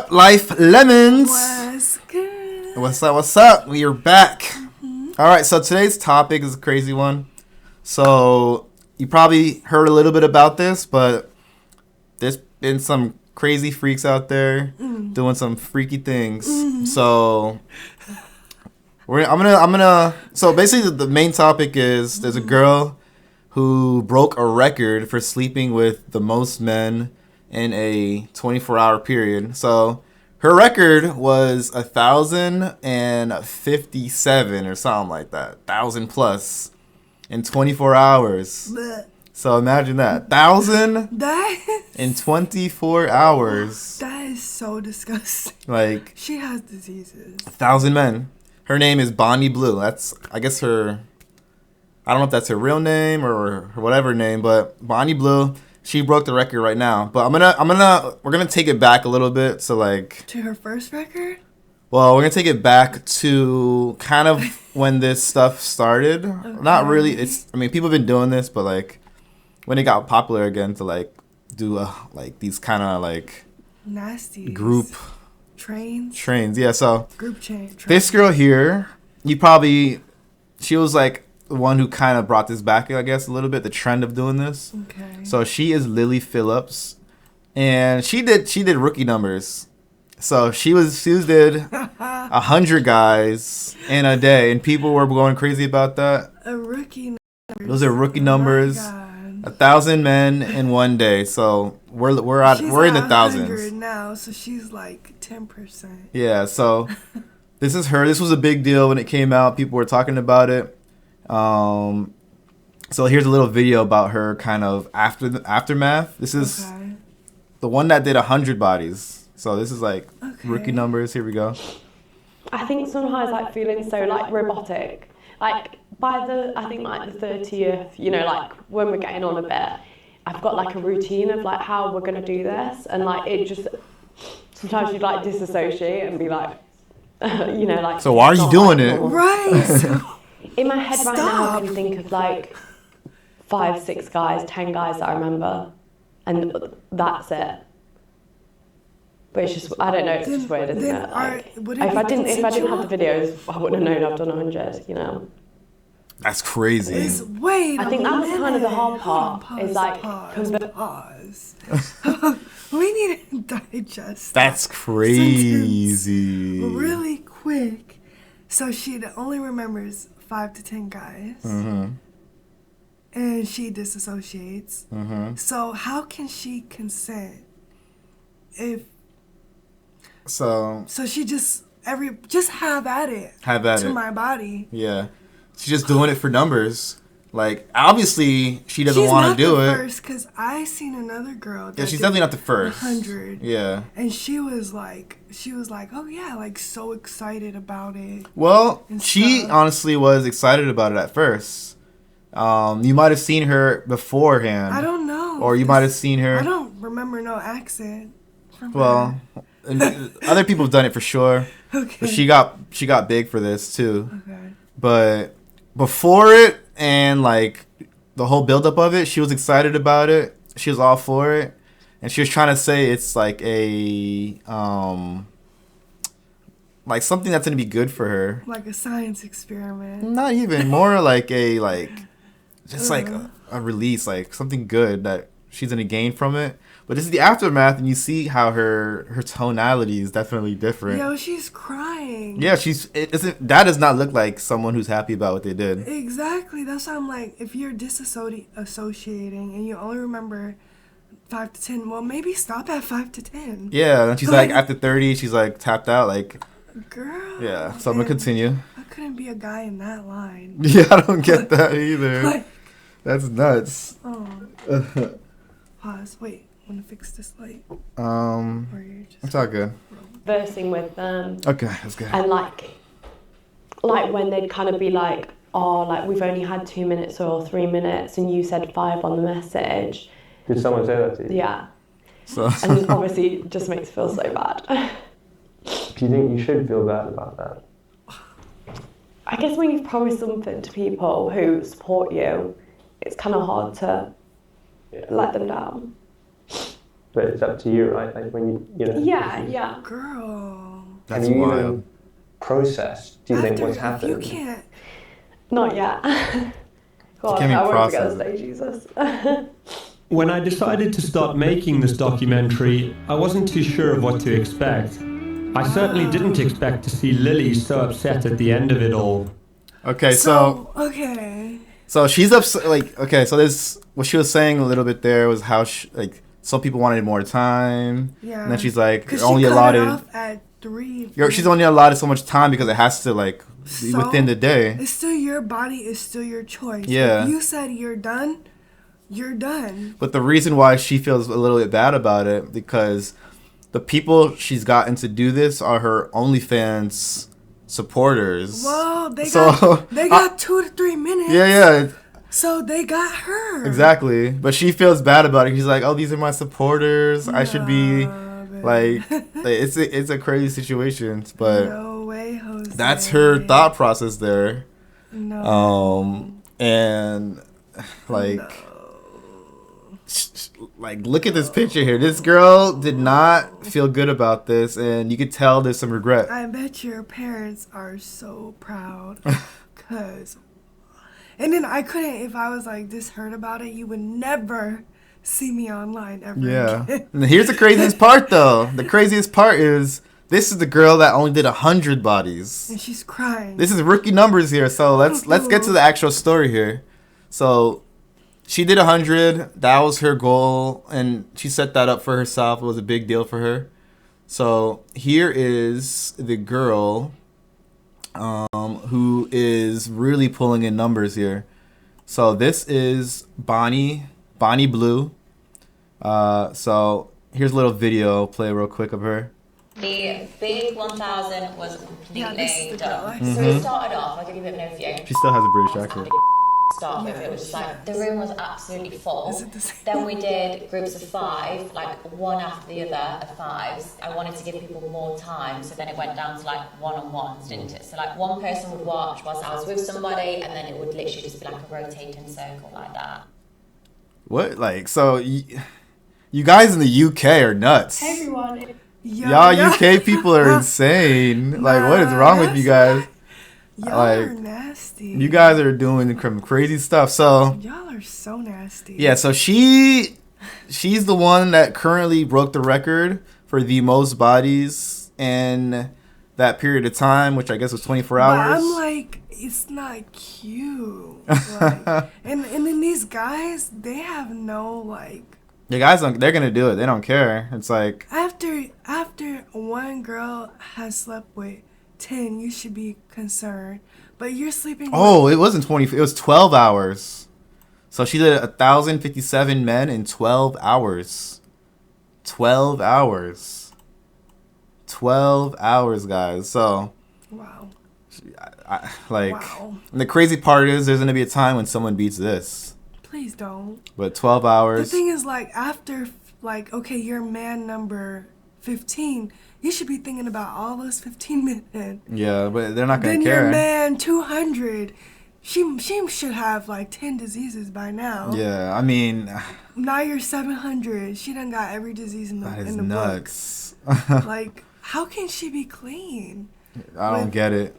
up, Life Lemons? What's good? What's up? We are back. Mm-hmm. All right, so today's topic is a crazy one. So you probably heard a little bit about this, but there's been some crazy freaks out there doing some freaky things. So I'm gonna. So basically, the main topic is there's a girl who broke a record for sleeping with the most men in a 24-hour period. So her record was 1,057 or something like that, 1,000 plus in 24 hours. Blech. So imagine that, 1,000 That in 24 hours. That is so disgusting. Like She has diseases. 1,000 men. Her name is Bonnie Blue. That's, I guess, her. I don't know if that's her real name or her whatever name, but Bonnie Blue. She broke the record right now. But we're gonna take it back a little bit. So like. To her first record? Well, we're gonna take it back to kind of when this stuff started. Okay. Not really. People have been doing this, but like when it got popular again to like do like these kind of like nasty group trains. Yeah. So group train. This girl here, she was like the one who kind of brought this back, I guess, a little bit, the trend of doing this. Okay. So she is Lily Phillips, and she did rookie numbers. So she did 100 guys in a day, and people were going crazy about that. A rookie. Those are rookie numbers. 1,000 men in one day. So we're in the thousands now. So she's like 10%. Yeah. So this is her. This was a big deal when it came out. People were talking about it. So here's a little video about her kind of aftermath. This is the one that did 100 bodies. So this is like rookie numbers. Here we go. I think sometimes like feeling so like robotic. Like by the 30th, like when we're getting on a bit, I've got like a routine of like how we're gonna do this, and like it just sometimes you like disassociate and be like, like. So why are you doing it? Right. In my head right now, I can think of like 5, 6 guys, 10 guys that I remember, and that's it. But it's just, I don't know, it's just weird, isn't it? Like, if I didn't have the videos, I wouldn't have known I've done 100, That's crazy. I think that was kind of the hard part. Is like pause. We need to digest. That's crazy. Really quick. So she only remembers 5 to 10 guys. Mm-hmm. And she disassociates. Mm-hmm. So how can she consent if? So she just have at it. Have at it. To my body. Yeah. She's just doing it for numbers. Like, obviously, she doesn't want to do it. She's not the first, because I seen another girl. Yeah, she's definitely not the first. 100. Yeah. And she was like, oh yeah, like so excited about it. Well, she honestly was excited about it at first. You might have seen her beforehand. I don't know. Or you might have seen her. I don't remember no accent from her. Other people have done it for sure. Okay. But she got big for this too. Okay. But before it and like the whole buildup of it, she was excited about it. She was all for it, and she was trying to say it's like a like something that's gonna be good for her. Like a science experiment. Not even more like a just like a release, like something good that she's gonna gain from it. But this is the aftermath, and you see how her tonality is definitely different. Yo, she's crying. Yeah, that does not look like someone who's happy about what they did. Exactly. That's why I'm like, if you're disassociating and you only remember 5 to 10, well, maybe stop at 5 to 10. Yeah, and she's like after 30, she's like tapped out, like. Girl. Yeah, so I'm gonna continue. I couldn't be a guy in that line. Yeah, I don't get that either. That's nuts. Oh. Pause. Wait. Want to fix this light? It's all good. Versing with them. Okay, that's good. And like when they'd kind of be like, oh, like we've only had 2 minutes or 3 minutes, and you said 5 on the message. Did someone say that to you? Yeah. So. And obviously, it just makes it feel so bad. Do you think you should feel bad about that? I guess when you've promised something to people who support you, it's kind of hard to let them down. but it's up to you, right? Like when you know. Yeah. Girl. That's Have you wild. even processed? Do you think what's If happened? you can't. Not yet. God, Can't even I won't forget process the day, Jesus. When I decided to start making this documentary, I wasn't too sure of what to expect. I certainly didn't expect to see Lily so upset at the end of it all. Okay, Okay. so she's upset. Like, okay, so this what she was saying a little bit there was how like some people wanted more time. Yeah. And then she's like, Because you're only she cut allotted. it off at 3. She's only allotted so much time because it has to like be So, within the day. It's still your body. It's still your choice. Yeah. If you said you're done, you're done. But the reason why she feels a little bit bad about it because the people she's gotten to do this are her OnlyFans supporters. Well, they So- got 2 to 3 minutes. Yeah. So they got her. Exactly. But she feels bad about it. She's like, oh, these are my supporters. I should be like it's a crazy situation. But No way, Jose. that's her thought process there. No. And like like look at this picture here. This girl did not feel good about this, and you could tell there's some regret. I bet your parents are so proud. Cause, and then I couldn't, if I was like this hurt about it, you would never see me online ever Yeah. again. And here's the craziest part, though. The craziest part is this is the girl that only did 100 bodies. And she's crying. This is rookie numbers here, so let's get to the actual story here. So she did 100. That was her goal, and she set that up for herself. It was a big deal for her. So here is the girl who is really pulling in numbers here. So this is Bonnie Blue. So here's a little video play real quick of her. The big 1000 was Yeah, completely this is the girl. done. So it started off, I'll give you a bit of an overview. She still has a British accent. Start with, it was just like the room was absolutely full. Is it the same? Then we did groups of 5, like one after the other of 5s. I wanted to give people more time, so then it went down to like one-on-ones, didn't it? So like one person would watch whilst I was with somebody, and then it would literally just be like a rotating circle like that. What? Like, so you guys in the UK are nuts. Hey everyone. Y'all UK people are insane. Like, what is wrong with you guys? Y'all like, are nasty. You guys are doing some crazy stuff. So, Y'all are so nasty. yeah, so she's the one that currently broke the record for the most bodies in that period of time, which I guess was 24 But hours. I'm like, it's not cute. Like, and then these guys, they have no like. The guys, they're going to do it. They don't care. It's like, After one girl has slept with 10, you should be concerned. But you're sleeping. oh, it wasn't 20. It was 12 hours. So she did 1,057 men in 12 hours. 12 hours. 12 hours, guys. So, Wow. and Wow. the crazy part is there's going to be a time when someone beats this. Please don't. But 12 The hours. thing is, like, after, like, okay, you're man number 15, you should be thinking about all those 15 men. Yeah, but they're not going Then to care. your man 200, she should have, like, 10 diseases by now. Yeah, I mean, Now you're 700. She done got every disease in the, that in is the books. nuts. Like, how can she be clean? I don't get it.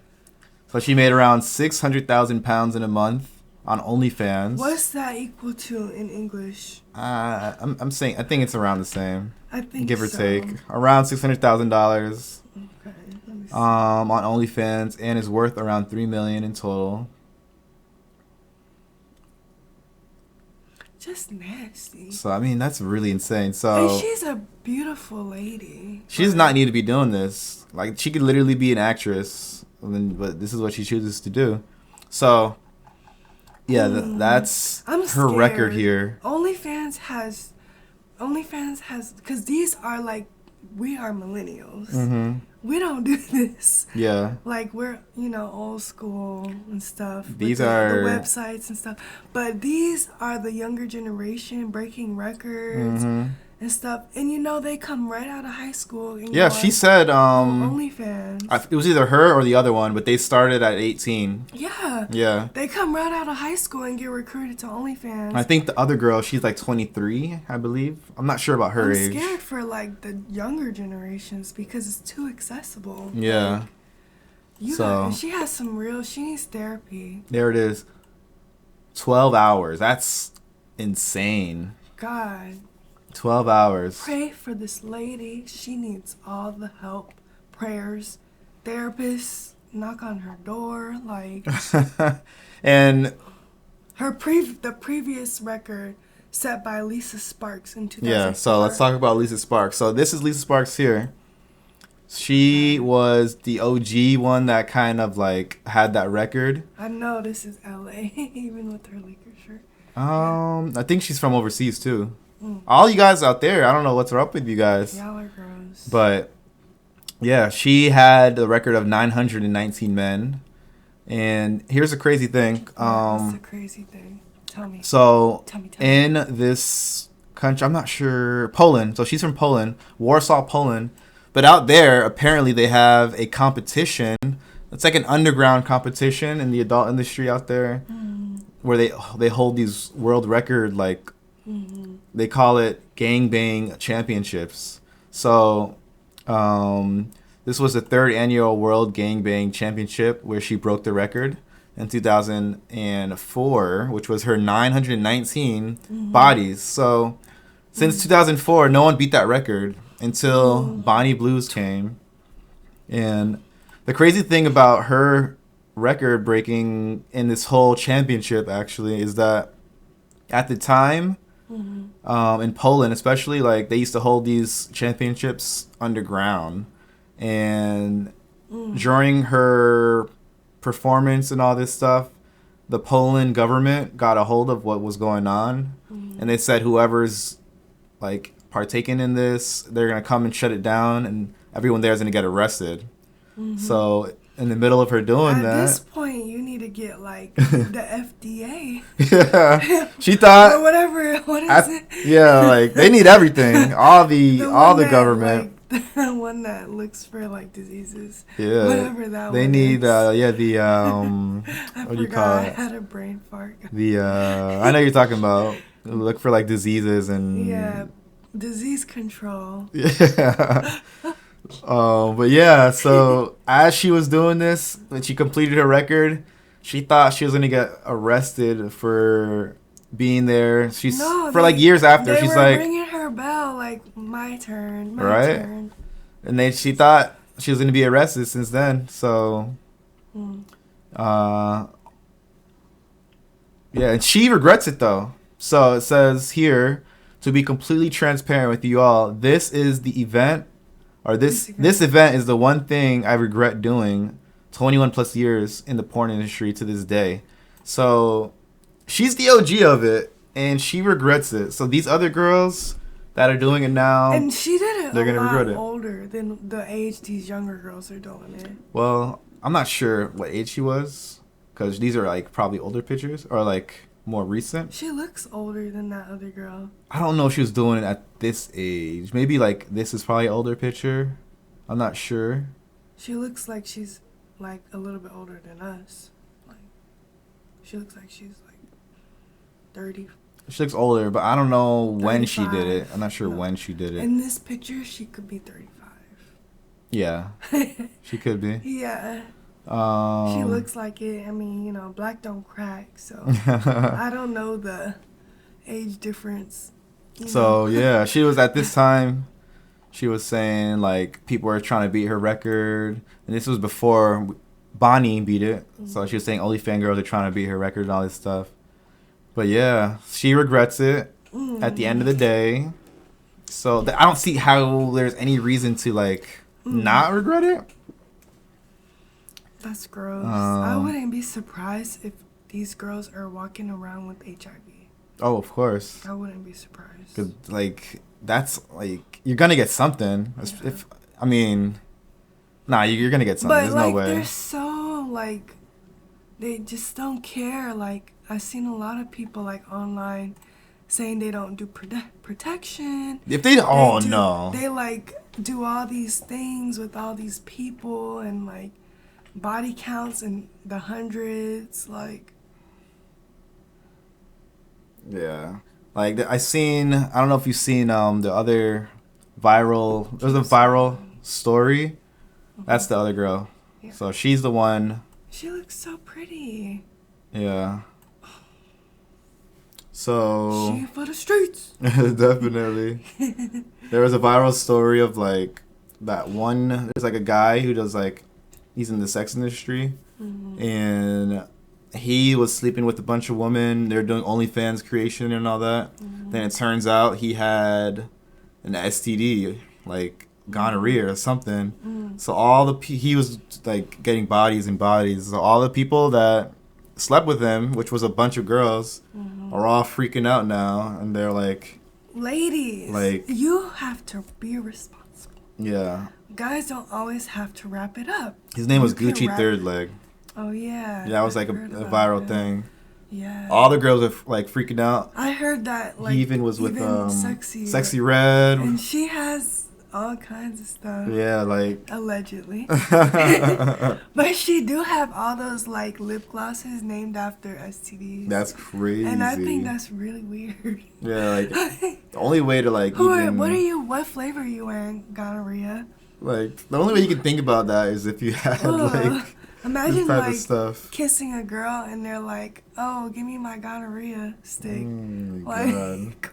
So she made around 600,000 pounds in a month on OnlyFans. What's that equal to in English? I'm saying I think it's around the same, I think give or so. take, around $600,000 Okay, let me see. on OnlyFans, and is worth around $3 million in total. Just nasty. So I mean that's really insane. And So she's a beautiful lady. she does not need to be doing this. Like she could literally be an actress, but this is what she chooses to do. So yeah, that's I'm her record scared. here. OnlyFans has, because these are like, we are millennials. Mm-hmm. We don't do this. Yeah. Like, we're, old school and stuff. with These the are- websites and stuff. But these are the younger generation breaking records and stuff. And they come right out of high school. And Yeah, go she on said OnlyFans. It was either her or the other one, but they started at 18. Yeah. Yeah. They come right out of high school and get recruited to OnlyFans. I think the other girl, she's like 23, I believe. I'm not sure about her I'm age. scared for like the younger generations because it's too accessible. Yeah. She has some real. She needs therapy. There it is. 12 hours. That's insane. God. 12 hours. Pray for this lady. She needs all the help, prayers, therapists. Knock on her door, like. And the previous record set by Lisa Sparks in 2004. yeah, so let's talk about Lisa Sparks. So this is Lisa Sparks here. She was the OG one that kind of like had that record. I know this is LA, even with her Lakers shirt. I think she's from overseas too. All you guys out there, I don't know what's up with you guys. Y'all are gross. But yeah, she had a record of 919 men. And here's the crazy thing. What's the crazy thing? Tell me. So Tell me. in this country, I'm not sure, Poland. So she's from Poland, Warsaw, Poland. But out there, apparently they have a competition. It's like an underground competition in the adult industry out there, where they hold these world record, like they call it gangbang championships. So this was the 3rd annual World Gangbang Championship where she broke the record in 2004, which was her 919 bodies. So since 2004, no one beat that record until Bonnie Blues came. And the crazy thing about her record breaking in this whole championship actually is that at the time, in Poland especially, like they used to hold these championships underground. And during her performance and all this stuff, the Poland government got a hold of what was going on. And they said whoever's like partaking in this, they're going to come and shut it down, and everyone there is going to get arrested. So in the middle of her doing At this point, you need to get like the FDA. yeah, she thought or whatever. What is it? Yeah, like they need everything. All the government. Like, the one that looks for like diseases. Yeah, whatever that. They one need. is. The what do you call I it? had a brain fart. The I know you're talking about. Look for like diseases and. Yeah, disease control. Yeah. But yeah, so as she was doing this, when she completed her record, she thought she was gonna get arrested for being there. Like years after, she's like ringing her bell, like my turn, my right? turn. And then she thought she was gonna be arrested since then. So, yeah, and she regrets it though. So it says here, to be completely transparent with you all, this is the event. Or this event is the one thing I regret doing 21 plus years in the porn industry to this day. So she's the OG of it, and she regrets it. So these other girls that are doing it now, and she did it they're gonna regret it. Older than the age these younger girls are doing it. Well, I'm not sure what age she was, because these are like probably older pictures or like more recent. She looks older than that other girl. I don't know if she was doing it at this age. Maybe like this is probably an older picture. I'm not sure. She looks like she's like a little bit older than us. Like she looks like she's like 30. She looks older, but I don't know when she did 35. it. I'm not sure when she did it. In this picture, she could be 35. Yeah, she could be. Yeah. She looks like it. I mean, you know, black don't crack, so I don't know the age difference. So yeah, she was at this time. She was saying like people were trying to beat her record, and this was before Bonnie beat it. So she was saying OnlyFans girls are trying to beat her record and all this stuff. But yeah, she regrets it at the end of the day. So I don't see how there's any reason to like not regret it. That's gross. I wouldn't be surprised if these girls are walking around with HIV. Oh, of course. I wouldn't be surprised. 'Cause, like, that's, like, you're going to get something. Yeah. You're going to get something. But, there's like, no way. they're so, like, they just don't care. Like, I've seen a lot of people, like, online saying they don't do protection. If they, no. They, like, do all these things with all these people and like body counts in the hundreds, like. Yeah. Like I don't know if you've seen the other viral. There's a viral story. That's the other girl. Yeah. So she's the one. She looks so pretty. Yeah. So She for the streets. definitely. There was a viral story of like that one. There's like a guy who does like, he's in the sex industry, and he was sleeping with a bunch of women. They're doing OnlyFans creation and all that. Then it turns out he had an STD, like gonorrhea or something. So he was like getting bodies and bodies. So all the people that slept with him, which was a bunch of girls, are all freaking out now, and they're like, ladies, like, you have to be responsible. yeah. Guys don't always have to wrap it up. His name was You can Gucci wrap Third it- Leg. Oh yeah. Yeah, that was like a heard about viral that. thing. Yeah. All the girls are like freaking out. I heard that. Like He even was with sexy Red. and she has all kinds of stuff. Yeah, like. Allegedly. But she do have all those like lip glosses named after STDs. That's crazy. And I think that's really weird. Yeah, like the only way to like What flavor are you wearing, gonorrhea? like the only way you can think about that is if you had Ugh. like Imagine this type like of stuff. kissing a girl and they're like, "Oh, give me my gonorrhea stick." Oh my God. Like,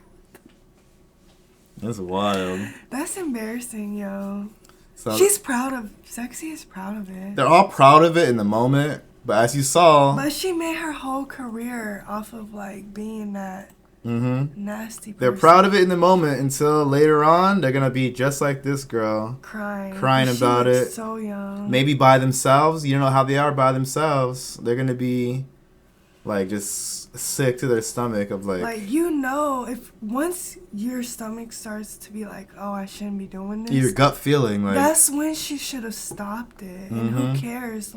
That's wild. that's embarrassing, yo. So She's proud of. Sexy is proud of it. they're all proud of it in the moment, but as you saw, But she made her whole career off of like being that nasty person. they're proud of it in the moment until later on they're gonna be just like this girl, crying She about looks it. So young. Maybe by themselves. You don't know how they are by themselves. They're gonna be like just sick to their stomach of like if once your stomach starts to be like, oh, I shouldn't be doing this. your gut feeling like That's when she should have stopped it. And who cares?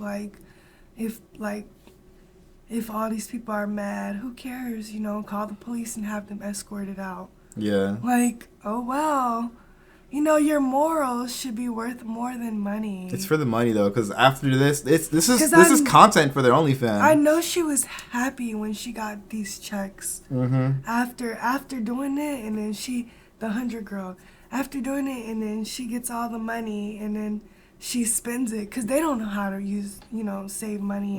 If all these people are mad, who cares? Call the police and have them escorted out. yeah. Like, oh well, your morals should be worth more than money. It's for the money though, because after this is 'Cause this is content for their OnlyFans. I know she was happy when she got these checks. After doing it, and then the 100 girl, after doing it, and then she gets all the money, and then she spends it, because they don't know how to save money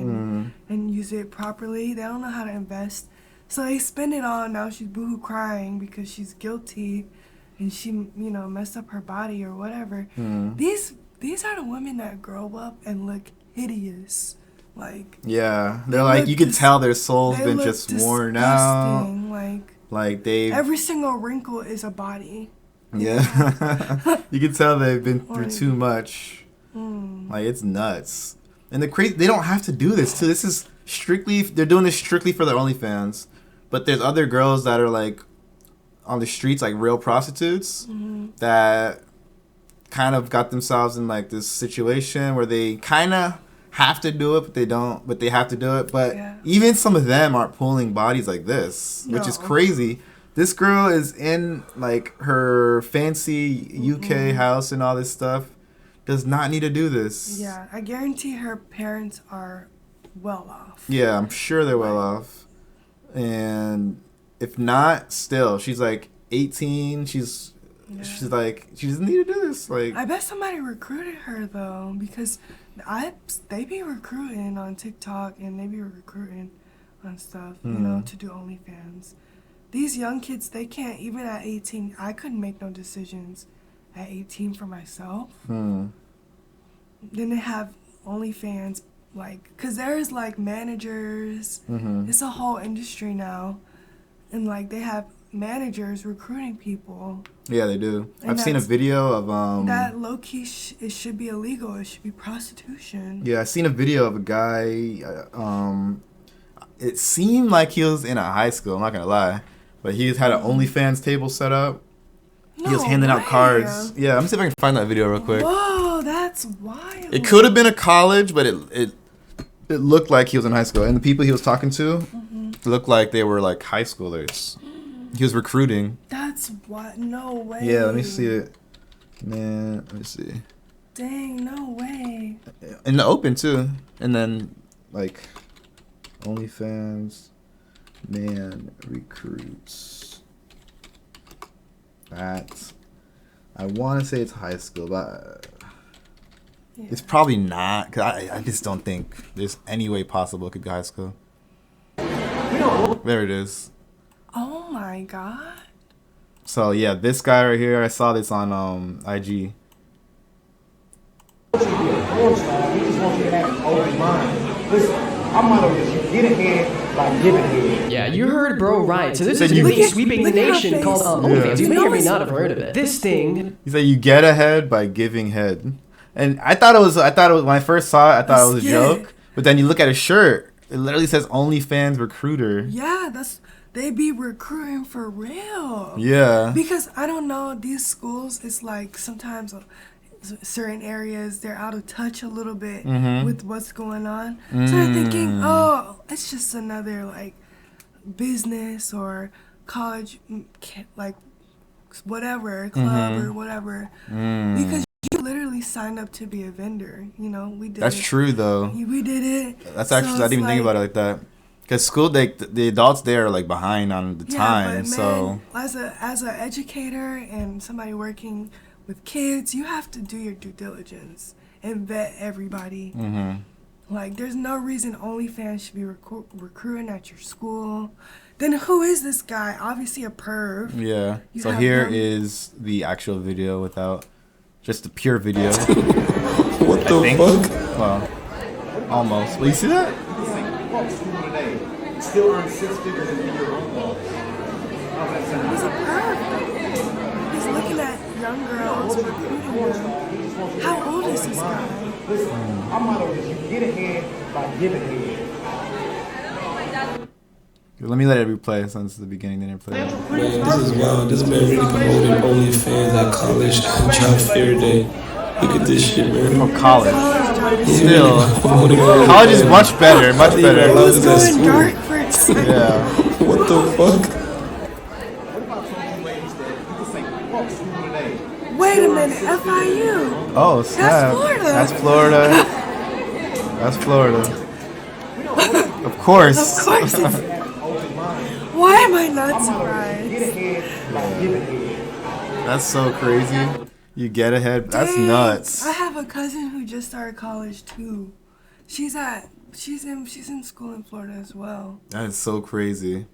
and use it properly. They don't know how to invest. So they spend it all, and now she's boohoo crying because she's guilty, and she, messed up her body or whatever. These are the women that grow up and look hideous. Like, yeah, they're they like look you can tell their soul's they been look just worn out. disgusting. Like they Every single wrinkle is a body. yeah. You can tell they've been through Like, too much. Like it's nuts. And they don't have to do this too. This is they're doing this strictly for their OnlyFans. But there's other girls that are like on the streets, like real prostitutes, that kind of got themselves in like this situation where they kind of have to do it, but they don't. But they have to do it. But Yeah. even some of them aren't pulling bodies like this, which is No. crazy. This girl is in like her fancy UK house and all this stuff. Does not need to do this. Yeah, I guarantee her parents are well off. Yeah, I'm sure they're well off. And if not, still, she's like 18. She's like, she doesn't need to do this. Like, I bet somebody recruited her though, because they be recruiting on TikTok and they be recruiting on stuff, to do OnlyFans. These young kids, they can't, even at 18, I couldn't make no decisions at 18 for myself. Then they have OnlyFans, like, because there's like managers, it's a whole industry now, and like they have managers recruiting people. yeah, they do. And I've seen a that's- video of That low key, it should be illegal. It should be prostitution. yeah, I seen a video of a guy. It seemed like he was in a high school. I'm not gonna lie, but he had an OnlyFans table set up. He was handing out cards. Yeah, let me see if I can find that video real quick. Whoa, that's wild. It could have been a college, but it looked like he was in high school, and the people he was talking to looked like they were like high schoolers. He was recruiting. That's what? No way. Yeah, let me see it. Man, let me see. Dang, no way. In the open too, and then like OnlyFans man recruits. That I want to say it's high school, but Yeah. it's probably not. Cause I just don't think there's any way possible it could be high school. There it is. Oh my god. So yeah, this guy right here, I saw this on IG. Porn star, we just want you to have an open mind. Listen, I'm not on this. You get ahead by giving head. Yeah, you heard bro right. So this So is a you- new Look thing at- sweeping the look at her nation face. called Yeah. OnlyFans. Do You you may know or may it's- not have heard of it. This thing, He said you get ahead by giving head, and I thought it was when I first saw it, I thought it was a Yeah. joke. But then you look at his shirt, it literally says OnlyFans recruiter. Yeah, they be recruiting for real. Yeah. Because I don't know, these schools, it's like sometimes certain areas they're out of touch a little bit with what's going on. So they're thinking, oh, it's just another like business or college, like whatever club or whatever. Because you literally signed up to be a vendor. You know, we did. That's it. true though. We did it. That's So actually I didn't it's even think about it like that. Cause school, the adults there are like behind on the time, but so man, as a educator and somebody working with kids, you have to do your due diligence and vet everybody. Like, there's no reason OnlyFans should be recruiting at your school. Then who is this guy? Obviously a perv. yeah. You So have here them. is the actual video without just the pure video. What the fuck? Well, almost. Well, you see that? Still earn six figures in your own law. He's a perv. He's looking at young girls, recruiting them. How old is this guy? Listen, I'm not on this. You get ahead by giving head. Let me let it replay since the beginning didn't play. Man, this is wild. This man really promoting OnlyFans at college job fair day. Look at this shit, man. From college. Still. College is much better, much better. He's going dark for a second. Yeah. What the fuck? Wait a minute, FIU. Oh, snap. Florida. That's Florida. That's Florida. Of course. Of course it's... Why am I not surprised? That's so crazy. You get ahead. That's Dang. nuts. I have a cousin who just started college too. She's in school in Florida as well. That is so crazy.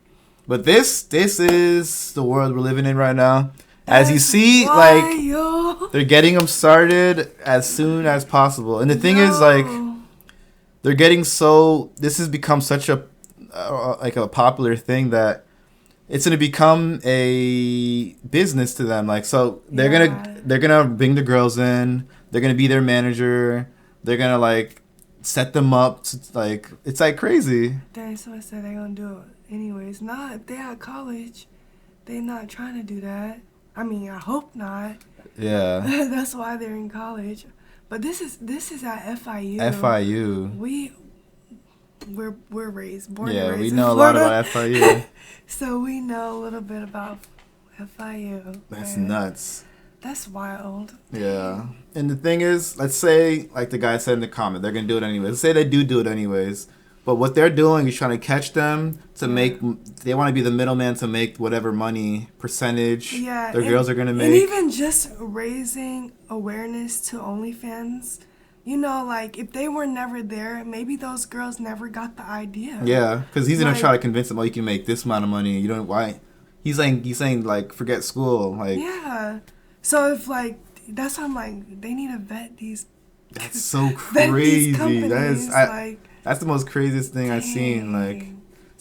But this is the world we're living in right now. As you see, like, they're getting them started as soon as possible. And the thing is, like, they're getting so... This has become such a like a popular thing that it's gonna become a business to them. Like, so they're gonna bring the girls in. They're gonna be their manager. They're gonna like set them up. To, like, it's like crazy. Dang, somebody said they're gonna do it anyways. Not if they're at college. They're not trying to do that. I mean, I hope not. Yeah. That's why they're in college. But this is at FIU. FIU. We're raised, born and Yeah, raised we in know a lot Florida. about FIU. So we know a little bit about FIU. That's man. nuts. That's wild. Yeah. And the thing is, let's say, like the guy said in the comment, they're going to do it anyways. Let's say they do it anyways. But what they're doing is trying to catch them to make, they want to be the middleman to make whatever money percentage their girls are going to make. And even just raising awareness to OnlyFans, you know, like if they were never there, maybe those girls never got the idea. Yeah, because he's going Like- to try to convince them, oh, you can make this amount of money. You don't, why? He's saying like, forget school. Like, Yeah. So if like, that's why I'm like, they need to vet these. that's so vet crazy. these That is, companies, like, that's the most craziest thing I've seen. Like,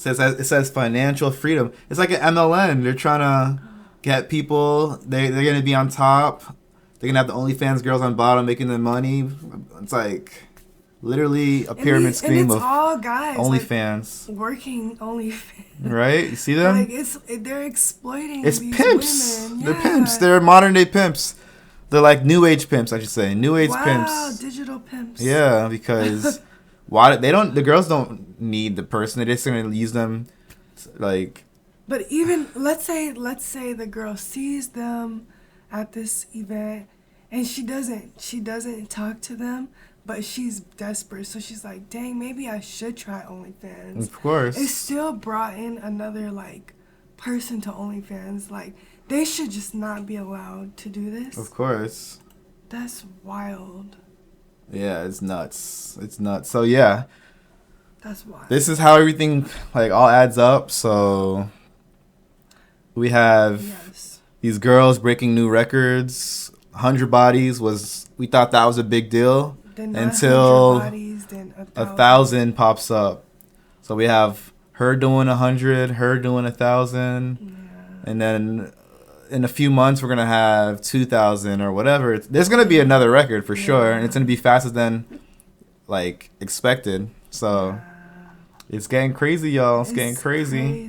it says financial freedom. It's like an MLN. They're trying to get people. They're gonna be on top. They're gonna have the OnlyFans girls on bottom making the money. It's like literally a pyramid scheme and it's of all guys, OnlyFans. like, working OnlyFans. Right? You see them? Like they're exploiting. It's these pimps. Women. They're Yeah. pimps. They're modern day pimps. They're like new age pimps, I should say. New age Wow, pimps. digital pimps. Yeah, because the girls don't need the person. They're just gonna use them, like. But even let's say the girl sees them at this event, And she doesn't talk to them, but she's desperate. So she's like, dang, maybe I should try OnlyFans. Of course. It still brought in another, like, person to OnlyFans. Like, they should just not be allowed to do this. Of course. That's wild. Yeah, it's nuts. It's nuts. So, yeah. That's wild. This is how everything, like, all adds up. So, we have these girls breaking new records. 100 bodies we thought that was a big deal until 1,000 pops up. So we have her doing 100, her doing 1,000, and then in a few months we're gonna have 2,000 or whatever. There's gonna be another record for sure, and it's gonna be faster than like expected. So it's getting crazy, y'all. It's getting crazy.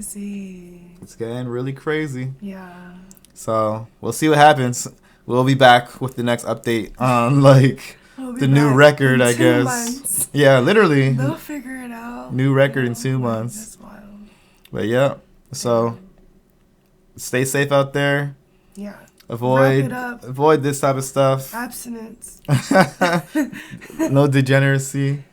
It's getting really crazy. Yeah. So we'll see what happens. We'll be back with the next update on like the new record, I guess. Months. Yeah, literally. They'll figure it out. New record in 2 months. That's wild. But yeah, so stay safe out there. Yeah. Avoid this type of stuff. Abstinence. No degeneracy.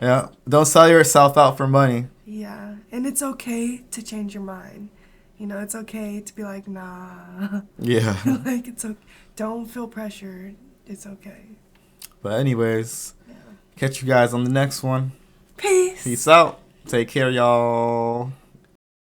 Yeah. Don't sell yourself out for money. Yeah. And it's okay to change your mind. You know, it's okay to be like, nah. Yeah. Like, it's okay. Don't feel pressured. It's okay. But anyways, catch you guys on the next one. Peace. Peace out. Take care, y'all.